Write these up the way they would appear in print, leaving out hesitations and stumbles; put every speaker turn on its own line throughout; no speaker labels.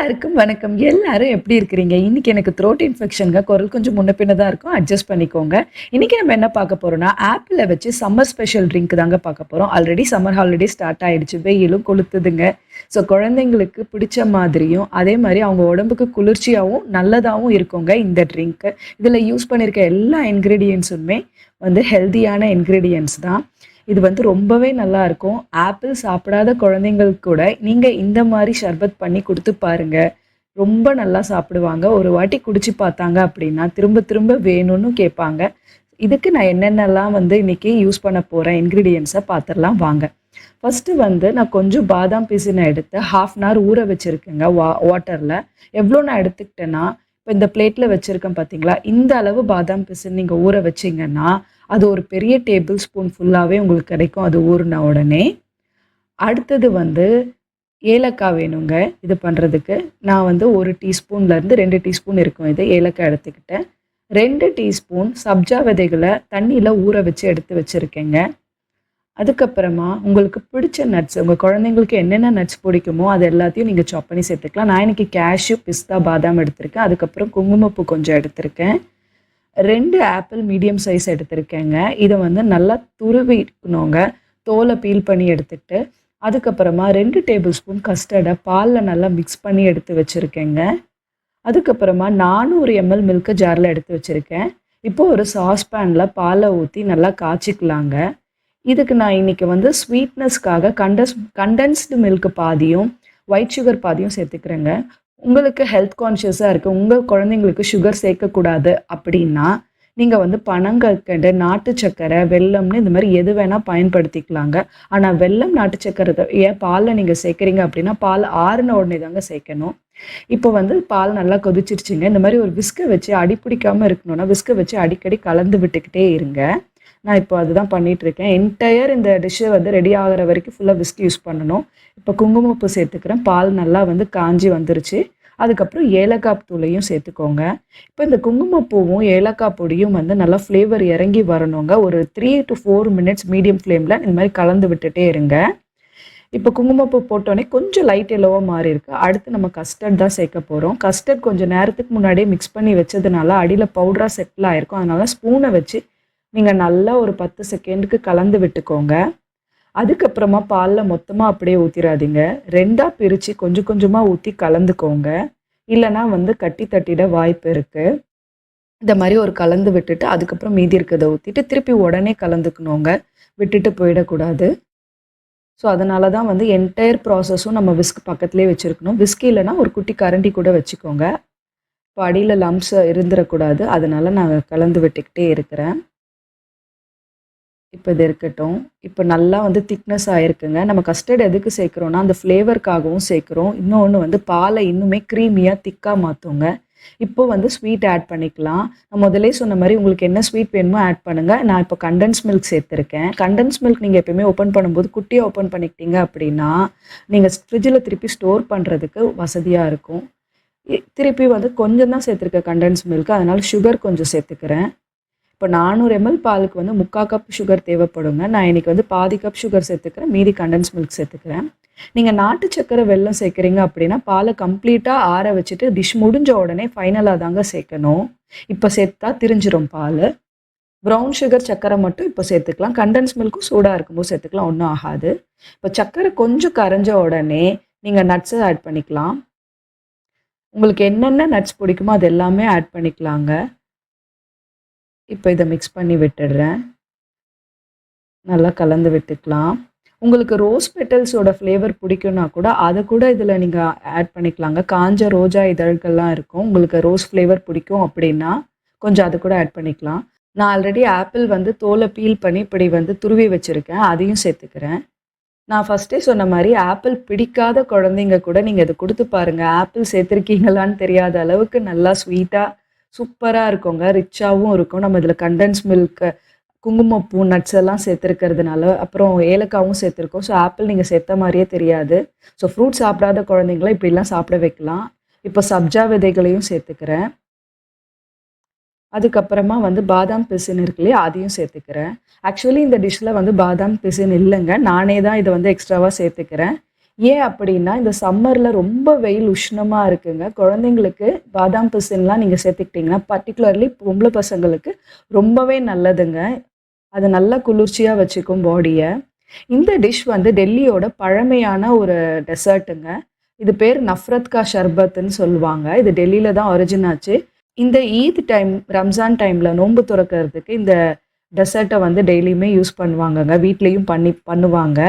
எல்லாருக்கும் வணக்கம். எல்லாரும் எப்படி இருக்கிறீங்க? இன்னைக்கு எனக்கு த்ரோட் இன்ஃபெக்ஷன்ங்க. குரல் கொஞ்சம் முன்ன பின்ன தான் இருக்கும். அட்ஜஸ்ட் பண்ணிக்கோங்க. இன்னைக்கு நம்ம என்ன பார்க்க போறோம்னா, ஆப்பிள வச்சு சம்மர் ஸ்பெஷல் ட்ரிங்க் தாங்க பார்க்க போறோம். ஆல்ரெடி சம்மர் ஹாலிடே ஸ்டார்ட் ஆயிடுச்சு. வெயிலும் கொளுத்துதுங்க. ஸோ குழந்தைங்களுக்கு பிடிச்ச மாதிரியும், அதே மாரி அவங்க உடம்புக்கு குளிர்ச்சியாவும், நல்லதாவும் இருக்குங்க இந்த ட்ரிங்க். இதில யூஸ் பண்ணியிருக்க எல்லா இன்கிரீடியன்ட்ஸுமே வந்து ஹெல்தியான இன்கிரீடியன்ட்ஸ் தான். இது வந்து ரொம்பவே நல்லாயிருக்கும். ஆப்பிள் சாப்பிடாத குழந்தைங்களுக்கு கூட நீங்க இந்த மாரி ஷர்பத் பண்ணி குடுத்து பாருங்க. ரொம்ப நல்லா சாப்பிடுவாங்க. ஒரு வாட்டி குடிச்சு பார்த்தாங்க அப்படின்னா, திரும்ப திரும்ப வேணும்னு கேட்பாங்க. இதுக்கு நான் என்னென்னலாம் வந்து இன்னைக்கு யூஸ் பண்ண போறேன் இன்கிரீடியன்ட்ஸ பார்த்துரலாம் வாங்க. ஃபர்ஸ்ட்டு வந்து நான் கொஞ்சம் பாதாம் பிசின எடுத்து 1/2 அன் ஹவர் ஊற வச்சிருக்கேங்க வாட்டர்ல. எவ்வளோ நான் எடுத்துக்கிட்டேன்னா, இப்போ இந்த பிளேட்ல வச்சிருக்கேன் பார்த்தீங்களா, இந்த அளவு பாதாம் பிசின் நீங்க ஊற வச்சீங்கன்னா, அது ஒரு பெரிய டேபிள் ஸ்பூன் ஃபுல்லாவே உங்களுக்கு கிடைக்கும் அது ஊறுன உடனே. அடுத்தது வந்து ஏலக்காய் வேணுங்க இது பண்ணுறதுக்கு. நான் வந்து 1 டீஸ்பூன்லேருந்து 2 டீஸ்பூன் இருக்கும் இது ஏலக்காய் எடுத்துக்கிட்டேன். 2 டீஸ்பூன் சப்ஜா விதைகள தண்ணீல ஊற வச்சு எடுத்து வச்சிருக்கேங்க. அதுக்கப்புறமா உங்களுக்கு பிடிச்ச நட்ஸ், உங்க குழந்தைங்களுக்கு என்னென்ன நட்ஸ் பிடிக்குமோ அது எல்லாத்தையும் நீங்க சாப் பண்ணி சேர்த்துக்கலாம். நான் இன்னைக்கு கேஷ்யூ, பிஸ்தா, பாதாம் எடுத்திருக்கேன். அதுக்கப்புறம் குங்குமப்பூ கொஞ்சம் எடுத்திருக்கேன். 2 ஆப்பிள் மீடியம் சைஸ் எடுத்திருக்கேங்க. இத வந்து நல்லா துருவிக்கணுங்க. தோல பீல் பண்ணி எடுத்துட்டு, அதுக்கப்புறமா 2 டேபிள் ஸ்பூன் கஸ்டர்ட பால்ல நல்லா மிக்ஸ் பண்ணி எடுத்து வச்சிருக்கேங்க. அதுக்கப்புறமா 400 எம்எல் மில்க்க ஜார்ல எடுத்து வச்சிருக்கேன். இப்போ ஒரு சாஸ் பேன்ல பால ஊத்தி நல்லா காய்ச்சிக்கலாங்க. இதுக்கு நான் இன்னைக்கு வந்து ஸ்வீட்னஸ்க்காக கண்டென்ஸ்டு மில்க் பாதியும், ஒயிட் சுகர் பாதியும் சேர்த்துக்கிறேங்க. உங்களுக்கு ஹெல்த் கான்ஷியஸா இருக்கு. உங்க குழந்தைங்களுக்கு சுகர் சேர்க்கக்கூடாது அப்படின்னா, நீங்க வந்து பனங்கற்கண்டு, நாட்டு சர்க்கரை, வெல்லம்னு இந்த மாரி எது வேணா பயன்படுத்திக்கலாங்க. ஆனா வெல்லம், நாட்டு சர்க்கரை ஏன் பால்ல நீங்க சேர்க்குறீங்க அப்படின்னா, பால் ஆறுன உடனே தாங்க சேர்க்கணும். இப்போ வந்து பால் நல்லா கொதிச்சிருச்சுங்க. இந்த மாரி ஒரு விஸ்க வச்சு அடி பிடிக்காம இருக்கணும்னா, விஸ்க வச்சு அடிக்கடி கலந்து விட்டுக்கிட்டே இருங்க. நான் இப்போ அதுதான் பண்ணிட்டுருக்கேன். என்டையர் இந்த டிஷ்ஷு வந்து ரெடி ஆகுற வரைக்கும் ஃபுல்லா விஸ்க் யூஸ் பண்ணணும். இப்போ குங்குமப்பூ சேர்த்துக்கிறேன். பால் நல்லா வந்து காஞ்சி வந்துருச்சு. அதுக்கப்புறம் ஏலக்காய் தூளையும் சேர்த்துக்கோங்க. இப்போ இந்த குங்குமப்பூவும், ஏலக்காய் பொடியும் வந்து நல்லா ஃப்ளேவர் இறங்கி வரணுங்க. ஒரு 3 to 4 மினிட்ஸ் மீடியம் ஃப்ளேமில் இந்த மாதிரி கலந்து விட்டுட்டே இருங்க. இப்போ குங்குமப்பூ போட்டோன்னே கொஞ்சம் லைட் எல்லோவா மாறி இருக்கு. அடுத்து நம்ம கஸ்டர்ட் தான் சேர்க்க போகிறோம். கஸ்டர்ட் கொஞ்சம் நேரத்துக்கு முன்னாடியே மிக்ஸ் பண்ணி வச்சதுனால அடியில் பவுடராக செட்டில் ஆயிருக்கும். அதனால ஸ்பூனை வச்சு நீங்கள் நல்லா ஒரு 10 செகண்டுக்கு கலந்து விட்டுக்கோங்க. அதுக்கப்புறமா பாலில் மொத்தமாக அப்படியே ஊற்றிடாதீங்க. 2ஆ பிரித்து கொஞ்சம் கொஞ்சமாக ஊற்றி கலந்துக்கோங்க. இல்லைனா வந்து கட்டி தட்டிட வாய்ப்பு இருக்குது. இந்த மாதிரி ஒரு கலந்து விட்டுட்டு அதுக்கப்புறம் மீதி இருக்கிறத ஊற்றிட்டு திருப்பி உடனே கலந்துக்கணுங்க. விட்டுட்டு போயிடக்கூடாது. ஸோ அதனால தான் வந்து என்டையர் ப்ராசஸும் நம்ம விஸ்க் பக்கத்துலேயே வச்சுருக்கணும். விஸ்க் இல்லைனா ஒரு குட்டி கரண்டி கூட வச்சுக்கோங்க. இப்போ அடியில் லம்ப்ஸ் இருந்துடக்கூடாது. அதனால நான் கலந்து விட்டுக்கிட்டே இருக்கிறேன். இப்போ இது இருக்கட்டும். இப்போ நல்லா வந்து திக்னஸ் ஆயிருக்குங்க. நம்ம கஸ்டர்ட் எதுக்கு சேர்க்குறோம்னா, அந்த ஃப்ளேவருக்காகவும் சேர்க்குறோம். இன்னொன்று வந்து பாலை இன்னுமே க்ரீமியாக திக்காக மாற்றுங்க. இப்போ வந்து ஸ்வீட் ஆட் பண்ணிக்கலாம். நான் முதலே சொன்ன மாதிரி உங்களுக்கு என்ன ஸ்வீட் வேணுமோ ஆட் பண்ணுங்கள். நான் இப்போ கண்டென்ஸ் மில்க் சேர்த்துருக்கேன். கண்டென்ஸ் மில்க் நீங்கள் எப்பயுமே ஓப்பன் பண்ணும்போது குட்டியாக ஓப்பன் பண்ணிக்கிட்டீங்க அப்படின்னா, நீங்கள் ஃப்ரிட்ஜில் திருப்பி ஸ்டோர் பண்ணுறதுக்கு வசதியாக இருக்கும். திருப்பி வந்து கொஞ்சம் தான் சேர்த்துருக்கேன் கண்டென்ஸ் மில்க். அதனால் சுகர் கொஞ்சம் சேர்த்துக்கிறேன். இப்போ 400 எம்எல் பாலுக்கு வந்து 3/4 கப் சுகர் தேவைப்படுங்க. நான் இன்னைக்கு வந்து பாதி கப் சுகர் சேர்த்துக்கிறேன். மீதி கண்டென்ஸ் மில்க் சேர்த்துக்கிறேன். நீங்கள் நாட்டு சர்க்கரை, வெல்லம் சேர்க்குறீங்க அப்படின்னா பாலை கம்ப்ளீட்டாக ஆற வச்சுட்டு டிஷ் முடிஞ்ச உடனே ஃபைனலாக தாங்க சேர்க்கணும். இப்போ சேர்த்தா திரிஞ்சிரும் பால். ப்ரௌன் சுகர், சர்க்கரை மட்டும் இப்போ சேர்த்துக்கலாம். கண்டென்ஸ் மில்க்கும் சூடாக இருக்கும்போது சேர்த்துக்கலாம், ஒன்றும் ஆகாது. இப்போ சர்க்கரை கொஞ்சம் கரைஞ்ச உடனே நீங்கள் நட்ஸை ஆட் பண்ணிக்கலாம். உங்களுக்கு என்னென்ன நட்ஸ் பிடிக்குமோ அது எல்லாமே ஆட் பண்ணிக்கலாங்க. இப்போ இதை மிக்ஸ் பண்ணி விட்டுடுறேன். நல்லா கலந்து விட்டுக்கலாம். உங்களுக்கு ரோஸ் பெட்டல்ஸோட ஃப்ளேவர் பிடிக்கும்னா கூட அதை கூட இதில் நீங்கள் ஆட் பண்ணிக்கலாங்க. காஞ்ச ரோஜா இதழ்கள்லாம் இருக்கும். உங்களுக்கு ரோஸ் ஃப்ளேவர் பிடிக்கும் அப்படின்னா கொஞ்சம் அது கூட ஆட் பண்ணிக்கலாம். நான் ஆல்ரெடி ஆப்பிள் வந்து தோலை பீல் பண்ணி இப்படி வந்து துருவி வச்சுருக்கேன். அதையும் சேர்த்துக்கிறேன். நான் ஃபஸ்ட்டே சொன்ன மாதிரி ஆப்பிள் பிடிக்காத குழந்தைங்க கூட நீங்கள் இதை கொடுத்து பாருங்கள். ஆப்பிள் சேர்த்துருக்கீங்களான்னு தெரியாத அளவுக்கு நல்லா ஸ்வீட்டாக சூப்பராக இருக்குங்க. ரிச்சாகவும் இருக்கும். நம்ம இதில் கண்டென்ஸ் மில்க், குங்குமப்பூ, நட்ஸ் எல்லாம் சேர்த்துருக்கிறதுனால, அப்புறம் ஏலக்காவும் சேர்த்துருக்கோம். ஸோ ஆப்பிள் நீங்கள் சேர்த்த மாதிரியே தெரியாது. ஸோ ஃப்ரூட் சாப்பிடாத குழந்தைங்கள இப்படிலாம் சாப்பிட வைக்கலாம். இப்போ சப்ஜா விதைகளையும் சேர்த்துக்கிறேன். அதுக்கப்புறமா வந்து பாதாம் பிசின் இருக்கு இல்லையா, அதையும் சேர்த்துக்கிறேன். ஆக்சுவலி இந்த டிஷ்ஷில் வந்து பாதாம் பிசின் இல்லைங்க. நானே தான் இதை வந்து எக்ஸ்ட்ராவாக சேர்த்துக்கிறேன். ஏன் அப்படின்னா, இந்த சம்மர்ல ரொம்ப வெயில் உஷ்ணமா இருக்குங்க. குழந்தைங்களுக்கு பாதாம் பிசின்லாம் நீங்க சேர்த்துக்கிட்டீங்கன்னா, பர்ட்டிகுலர்லி பொம்பள பசங்களுக்கு ரொம்பவே நல்லதுங்க. அது நல்லா குளிர்ச்சியா வச்சுக்கும் பாடிய. இந்த டிஷ் வந்து டெல்லியோட பழமையான ஒரு டெசர்ட்டுங்க. இது பேர் நஃப்ரத் கா ஷர்பத்துன்னு சொல்லுவாங்க. இது டெல்லியில தான் ஒரிஜின் ஆச்சு. இந்த ஈத் டைம், ரம்ஜான் டைம்ல நோன்பு தொறக்கறதுக்கு இந்த டெசர்ட்ட வந்து டெய்லியுமே யூஸ் பண்ணுவாங்கங்க. வீட்லயும் பண்ணுவாங்க.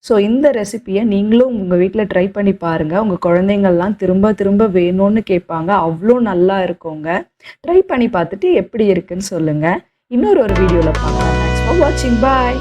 ஸோ இந்த ரெசிபிய நீங்களும் உங்க வீட்ல ட்ரை பண்ணி பாருங்க. உங்க குழந்தைங்கள்லாம் திரும்ப திரும்ப வேணும்னு கேட்பாங்க. அவ்ளோ நல்லா இருக்குங்க. ட்ரை பண்ணி பார்த்துட்டு எப்படி இருக்குன்னு சொல்லுங்க. இன்னொரு வீடியோல பார்க்கலாம். தேங்க்ஸ் ஃபார் வாட்சிங். பாய்.